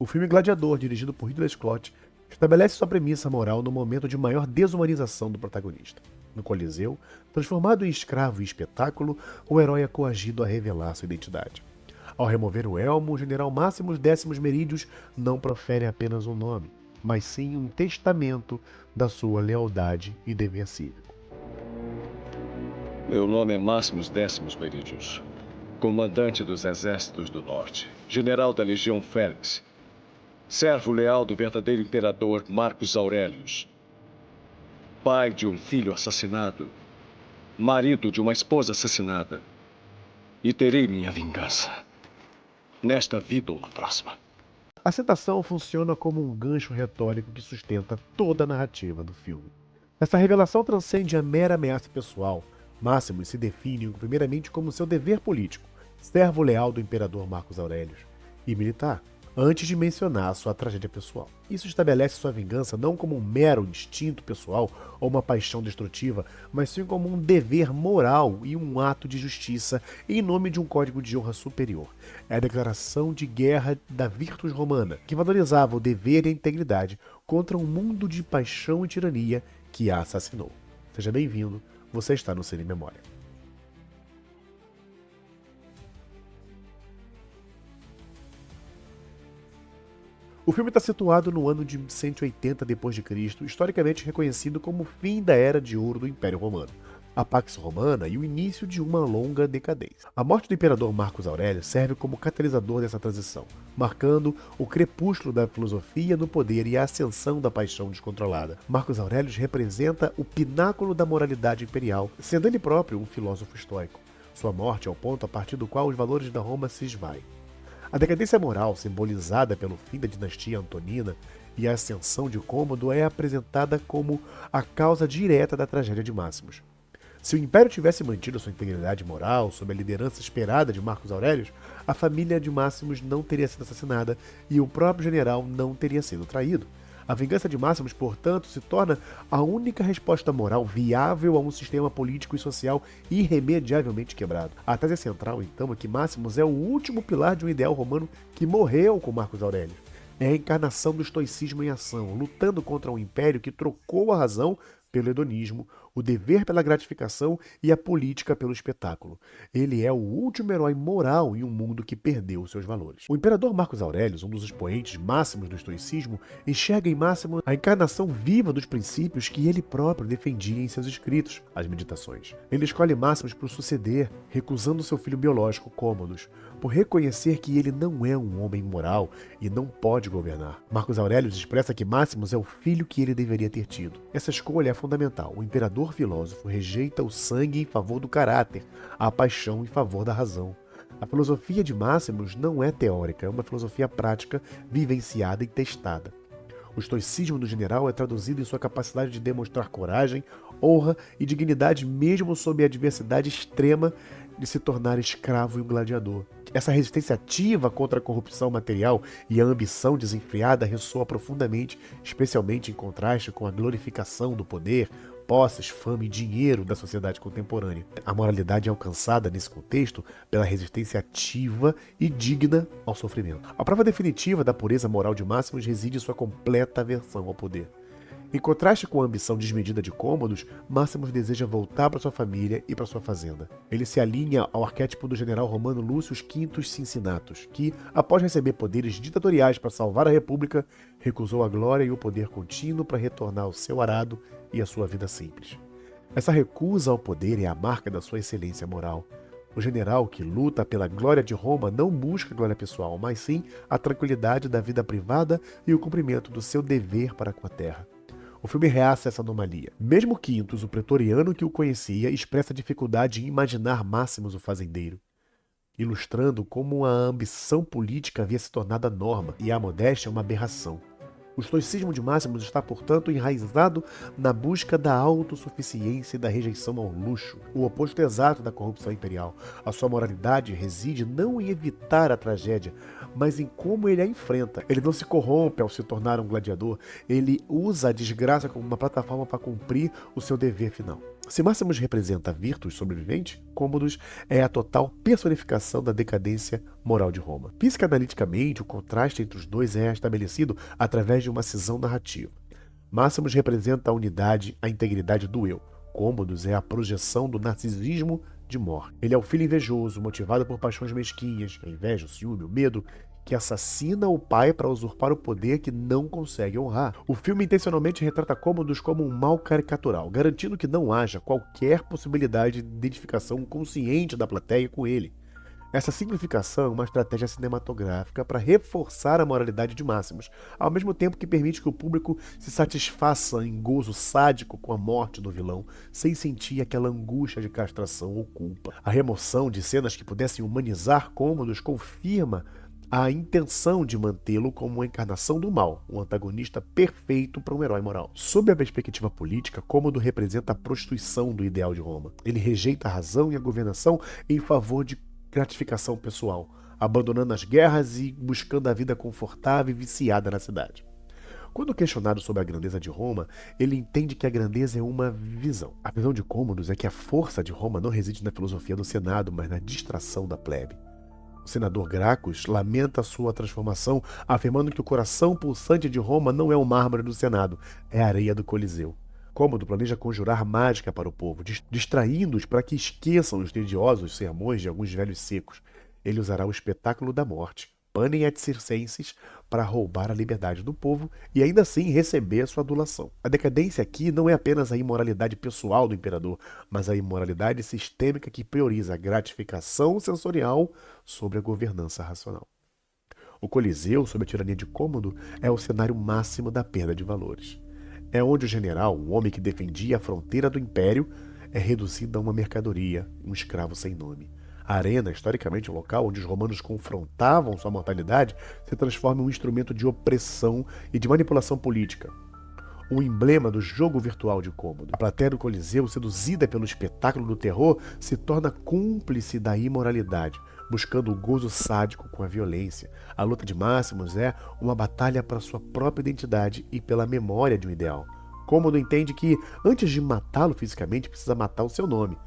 O filme Gladiador, dirigido por Ridley Scott, estabelece sua premissa moral no momento de maior desumanização do protagonista. No Coliseu, transformado em escravo e espetáculo, o herói é coagido a revelar sua identidade. Ao remover o elmo, o general Máximos Décimos Merídios não profere apenas um nome, mas sim um testamento da sua lealdade e dever cívico. Meu nome é Máximos Décimos Meridius, comandante dos Exércitos do Norte, general da Legião Félix, servo leal do verdadeiro imperador Marcos Aurelius, pai de um filho assassinado, marido de uma esposa assassinada, e terei minha vingança, nesta vida ou na próxima. A citação funciona como um gancho retórico que sustenta toda a narrativa do filme. Essa revelação transcende a mera ameaça pessoal. Máximos se define primeiramente como seu dever político, servo leal do imperador Marcos Aurelius, e militar, antes de mencionar sua tragédia pessoal. Isso estabelece sua vingança não como um mero instinto pessoal ou uma paixão destrutiva, mas sim como um dever moral e um ato de justiça em nome de um código de honra superior. É a declaração de guerra da Virtus Romana, que valorizava o dever e a integridade contra um mundo de paixão e tirania que a assassinou. Seja bem-vindo, você está no Cine Memória. O filme está situado no ano de 180 d.C., historicamente reconhecido como o fim da Era de Ouro do Império Romano, a Pax Romana e o início de uma longa decadência. A morte do imperador Marcos Aurélio serve como catalisador dessa transição, marcando o crepúsculo da filosofia no poder e a ascensão da paixão descontrolada. Marcos Aurélio representa o pináculo da moralidade imperial, sendo ele próprio um filósofo estoico. Sua morte é o ponto a partir do qual os valores da Roma se esvaem. A decadência moral, simbolizada pelo fim da dinastia Antonina e a ascensão de Cômodo, é apresentada como a causa direta da tragédia de Máximos. Se o Império tivesse mantido sua integridade moral sob a liderança esperada de Marcos Aurélio, a família de Máximos não teria sido assassinada e o próprio general não teria sido traído. A vingança de Máximos, portanto, se torna a única resposta moral viável a um sistema político e social irremediavelmente quebrado. A tese central, então, é que Máximos é o último pilar de um ideal romano que morreu com Marcos Aurélio. É a encarnação do estoicismo em ação, lutando contra um império que trocou a razão pelo hedonismo, o dever pela gratificação e a política pelo espetáculo. Ele é o último herói moral em um mundo que perdeu seus valores. O imperador Marcos Aurélio, um dos expoentes máximos do estoicismo, enxerga em Máximo a encarnação viva dos princípios que ele próprio defendia em seus escritos, as Meditações. Ele escolhe Máximos por suceder, recusando seu filho biológico, Cômodos, por reconhecer que ele não é um homem moral e não pode governar. Marcos Aurélio expressa que Máximos é o filho que ele deveria ter tido. Essa escolha é fundamental. O imperador filósofo rejeita o sangue em favor do caráter, a paixão em favor da razão. A filosofia de Máximos não é teórica, é uma filosofia prática, vivenciada e testada. O estoicismo do general é traduzido em sua capacidade de demonstrar coragem, honra e dignidade mesmo sob a adversidade extrema de se tornar escravo e um gladiador. Essa resistência ativa contra a corrupção material e a ambição desenfreada ressoa profundamente, especialmente em contraste com a glorificação do poder, posses, fama e dinheiro da sociedade contemporânea. A moralidade é alcançada nesse contexto pela resistência ativa e digna ao sofrimento. A prova definitiva da pureza moral de Máximos reside em sua completa aversão ao poder. Em contraste com a ambição desmedida de Cômodos, Máximos deseja voltar para sua família e para sua fazenda. Ele se alinha ao arquétipo do general romano Lúcio Quintus Cincinnatus, que, após receber poderes ditatoriais para salvar a república, recusou a glória e o poder contínuo para retornar ao seu arado e à sua vida simples. Essa recusa ao poder é a marca da sua excelência moral. O general que luta pela glória de Roma não busca glória pessoal, mas sim a tranquilidade da vida privada e o cumprimento do seu dever para com a terra. O filme reaça essa anomalia. Mesmo Quintus, o pretoriano que o conhecia, expressa dificuldade em imaginar Máximos o fazendeiro, ilustrando como a ambição política havia se tornado a norma e a modéstia uma aberração. O estoicismo de Máximos está, portanto, enraizado na busca da autossuficiência e da rejeição ao luxo, o oposto exato da corrupção imperial. A sua moralidade reside não em evitar a tragédia, mas em como ele a enfrenta. Ele não se corrompe ao se tornar um gladiador, ele usa a desgraça como uma plataforma para cumprir o seu dever final. Se Máximos representa a Virtus sobrevivente, Cômodos é a total personificação da decadência moral de Roma. Psicanaliticamente, o contraste entre os dois é estabelecido através de uma cisão narrativa. Máximos representa a unidade, a integridade do eu. Cômodos é a projeção do narcisismo de morte. Ele é o filho invejoso, motivado por paixões mesquinhas, a inveja, o ciúme, o medo, que assassina o pai para usurpar o poder que não consegue honrar. O filme intencionalmente retrata Cômodos como um mal caricatural, garantindo que não haja qualquer possibilidade de identificação consciente da plateia com ele. Essa simplificação é uma estratégia cinematográfica para reforçar a moralidade de Máximos, ao mesmo tempo que permite que o público se satisfaça em gozo sádico com a morte do vilão, sem sentir aquela angústia de castração ou culpa. A remoção de cenas que pudessem humanizar Cômodos confirma a intenção de mantê-lo como uma encarnação do mal, um antagonista perfeito para um herói moral. Sob a perspectiva política, Cômodo representa a prostituição do ideal de Roma. Ele rejeita a razão e a governação em favor de gratificação pessoal, abandonando as guerras e buscando a vida confortável e viciada na cidade. Quando questionado sobre a grandeza de Roma, ele entende que a grandeza é uma visão. A visão de Cômodos é que a força de Roma não reside na filosofia do Senado, mas na distração da plebe. O senador Gracchus lamenta sua transformação, afirmando que o coração pulsante de Roma não é o mármore do Senado, é a areia do Coliseu. Cômodo planeja conjurar mágica para o povo, distraindo-os para que esqueçam os tediosos sermões de alguns velhos secos. Ele usará o espetáculo da morte, panem et circenses, para roubar a liberdade do povo e ainda assim receber sua adulação. A decadência aqui não é apenas a imoralidade pessoal do imperador, mas a imoralidade sistêmica que prioriza a gratificação sensorial sobre a governança racional. O Coliseu, sob a tirania de Cômodo, é o cenário máximo da perda de valores. É onde o general, um homem que defendia a fronteira do império, é reduzido a uma mercadoria, um escravo sem nome. A arena, historicamente o local onde os romanos confrontavam sua mortalidade, se transforma em um instrumento de opressão e de manipulação política. Um emblema do jogo virtual de Cômodo. A plateia do Coliseu, seduzida pelo espetáculo do terror, se torna cúmplice da imoralidade, buscando o gozo sádico com a violência. A luta de Máximos é uma batalha para sua própria identidade e pela memória de um ideal. Cômodo entende que, antes de matá-lo fisicamente, precisa matar o seu nome,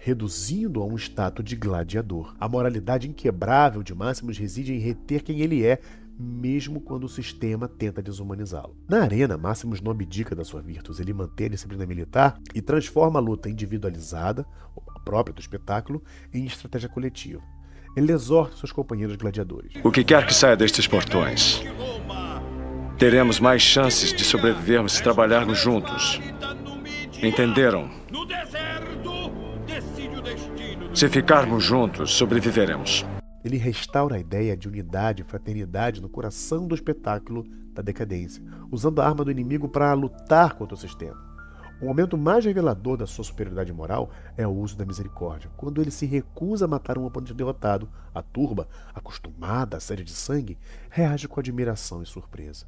reduzindo-o a um status de gladiador. A moralidade inquebrável de Máximos reside em reter quem ele é, mesmo quando o sistema tenta desumanizá-lo. Na arena, Máximos não abdica da sua virtus, ele mantém a disciplina militar e transforma a luta individualizada, a própria do espetáculo, em estratégia coletiva. Ele exorta seus companheiros gladiadores. O que quer que saia destes portões, teremos mais chances de sobrevivermos se trabalharmos juntos. Entenderam? Se ficarmos juntos, sobreviveremos. Ele restaura a ideia de unidade e fraternidade no coração do espetáculo da decadência, usando a arma do inimigo para lutar contra o sistema. O momento mais revelador da sua superioridade moral é o uso da misericórdia. Quando ele se recusa a matar um oponente derrotado, a turba, acostumada à sede de sangue, reage com admiração e surpresa.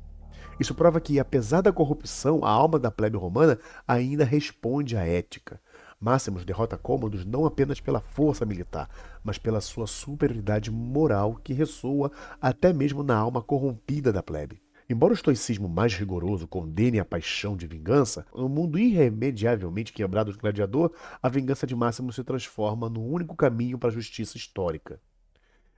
Isso prova que, apesar da corrupção, a alma da plebe romana ainda responde à ética. Máximos derrota Cômodos não apenas pela força militar, mas pela sua superioridade moral que ressoa até mesmo na alma corrompida da plebe. Embora o estoicismo mais rigoroso condene a paixão de vingança, no mundo irremediavelmente quebrado do gladiador, a vingança de Máximos se transforma no único caminho para a justiça histórica.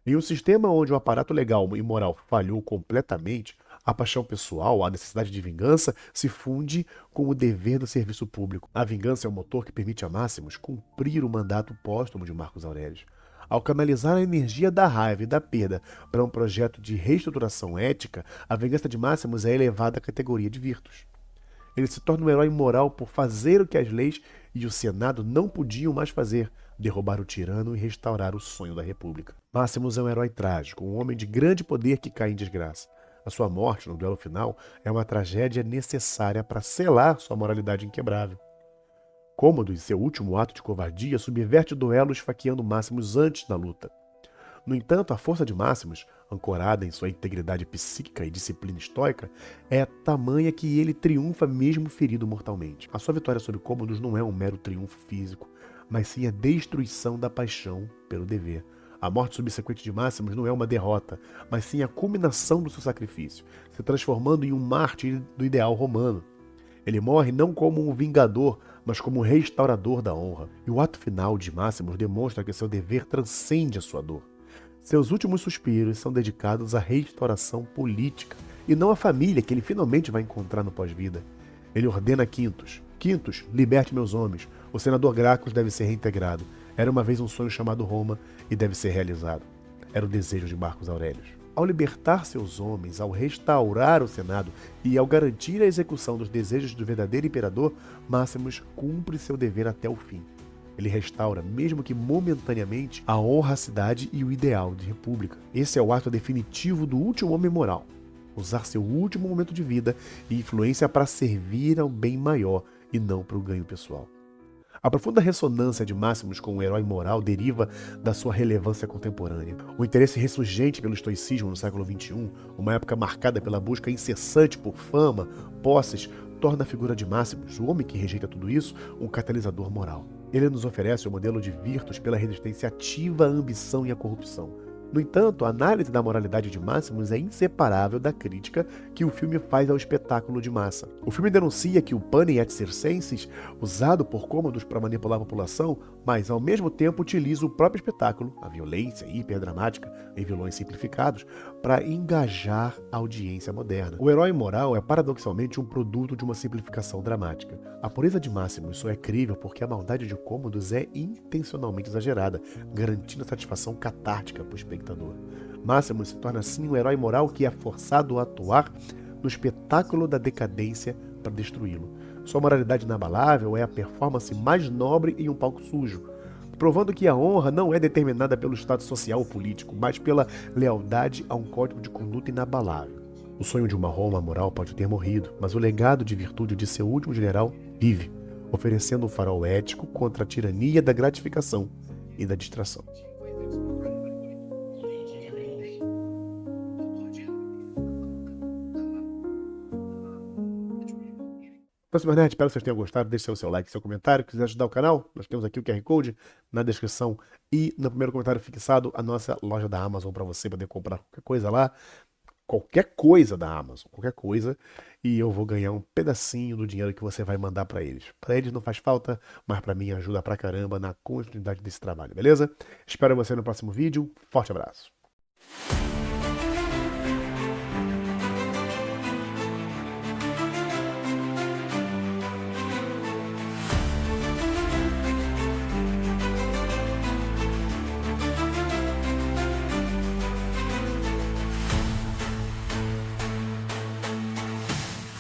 Em um sistema onde o aparato legal e moral falhou completamente, a paixão pessoal, a necessidade de vingança, se funde com o dever do serviço público. A vingança é o motor que permite a Máximos cumprir o mandato póstumo de Marcos Aurélio. Ao canalizar a energia da raiva e da perda para um projeto de reestruturação ética, a vingança de Máximos é elevada à categoria de virtus. Ele se torna um herói moral por fazer o que as leis e o Senado não podiam mais fazer, derrubar o tirano e restaurar o sonho da República. Máximos é um herói trágico, um homem de grande poder que cai em desgraça. A sua morte, no duelo final, é uma tragédia necessária para selar sua moralidade inquebrável. Cômodo, em seu último ato de covardia, subverte o duelo esfaqueando Máximos antes da luta. No entanto, a força de Máximos, ancorada em sua integridade psíquica e disciplina estoica, é tamanha que ele triunfa mesmo ferido mortalmente. A sua vitória sobre Cômodos não é um mero triunfo físico, mas sim a destruição da paixão pelo dever. A morte subsequente de Máximos não é uma derrota, mas sim a culminação do seu sacrifício, se transformando em um mártir do ideal romano. Ele morre não como um vingador, mas como um restaurador da honra. E o ato final de Máximos demonstra que seu dever transcende a sua dor. Seus últimos suspiros são dedicados à restauração política e não à família que ele finalmente vai encontrar no pós-vida. Ele ordena a Quintus: Quintus, liberte meus homens. O senador Gracchus deve ser reintegrado. Era uma vez um sonho chamado Roma e deve ser realizado. Era o desejo de Marcos Aurelius. Ao libertar seus homens, ao restaurar o Senado e ao garantir a execução dos desejos do verdadeiro imperador, Máximos cumpre seu dever até o fim. Ele restaura, mesmo que momentaneamente, a honra à cidade e o ideal de república. Esse é o ato definitivo do último homem moral. Usar seu último momento de vida e influência para servir ao bem maior e não para o ganho pessoal. A profunda ressonância de Máximos com o herói moral deriva da sua relevância contemporânea. O interesse ressurgente pelo estoicismo no século XXI, uma época marcada pela busca incessante por fama, posses, torna a figura de Máximos, o homem que rejeita tudo isso, um catalisador moral. Ele nos oferece o modelo de virtus pela resistência ativa à ambição e à corrupção. No entanto, a análise da moralidade de Máximos é inseparável da crítica que o filme faz ao espetáculo de massa. O filme denuncia que o panem et circenses, usado por cômodos para manipular a população, mas ao mesmo tempo utiliza o próprio espetáculo, a violência hiperdramática e vilões simplificados, para engajar a audiência moderna. O herói moral é paradoxalmente um produto de uma simplificação dramática. A pureza de Máximos só é crível porque a maldade de cômodos é intencionalmente exagerada, garantindo a satisfação catártica para o espectador. Máximos se torna assim um herói moral que é forçado a atuar no espetáculo da decadência para destruí-lo. Sua moralidade inabalável é a performance mais nobre em um palco sujo, provando que a honra não é determinada pelo status social ou político, mas pela lealdade a um código de conduta inabalável. O sonho de uma Roma moral pode ter morrido, mas o legado de virtude de seu último general vive, oferecendo um farol ético contra a tirania da gratificação e da distração. Próximo Nerd, espero que vocês tenham gostado. Deixe seu like, seu comentário. Se quiser ajudar o canal, nós temos aqui o QR Code na descrição e no primeiro comentário fixado a nossa loja da Amazon para você poder comprar qualquer coisa lá. Qualquer coisa da Amazon, qualquer coisa, e eu vou ganhar um pedacinho do dinheiro que você vai mandar para eles. Para eles não faz falta, mas para mim ajuda pra caramba na continuidade desse trabalho, beleza? Espero você no próximo vídeo. Forte abraço.